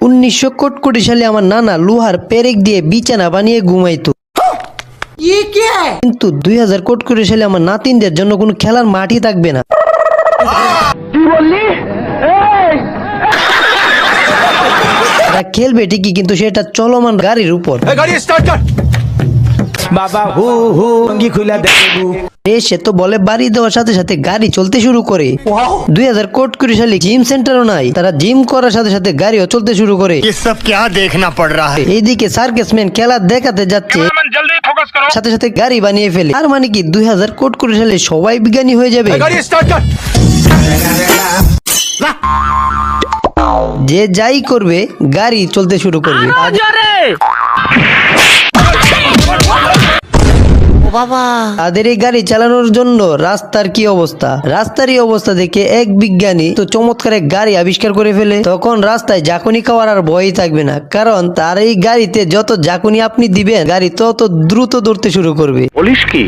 1900 কোটকোটি সালে আমার নানা লোহার পেরেক দিয়ে বিছানা বানিয়ে ঘুমাইতো। কিন্তু 2000 কোটকোটি সালে আমার নাতিনদের জন্য কোনো খেলার মাঠই থাকবে না। তারা খেলবে ঠিকই, কিন্তু সেটা চলমান গাড়ির উপর। বাবা হু হু অঙ্গি খুলে দেখবো। সে তো বলে বাড়ি দেওয়ার সাথে সাথে গাড়ি চলতে শুরু করে। 2000 কোটকোটি সালে জিম সেন্টারও নাই, তারা জিম করার সাথে সাথে গাড়িও চলতে শুরু করে। ये सब क्या देखना पड़ रहा है। এইদিকে সার্কাসম্যান খেলা দেখাতে যাচ্ছে, সাথে সাথে গাড়ি বানিয়ে ফেলে। আর মানে কি 2000 কোটকোটি সালে সবাই বিজ্ঞানী হয়ে যাবে? যে যাই করবে গাড়ি চলতে শুরু করবে। তাদের এই গাড়ি চালানোর জন্য রাস্তার কি অবস্থা। রাস্তার এই অবস্থা দেখে এক বিজ্ঞানী তো চমৎকার এক গাড়ি আবিষ্কার করে ফেলে। তখন রাস্তায় ঝাঁকুনি খাওয়ার আর ভয়ই থাকবে না, কারণ তার এই গাড়িতে যত ঝাঁকুনি আপনি দিবেন গাড়ি তত দ্রুত দৌড়তে শুরু করবে। বলিস কি?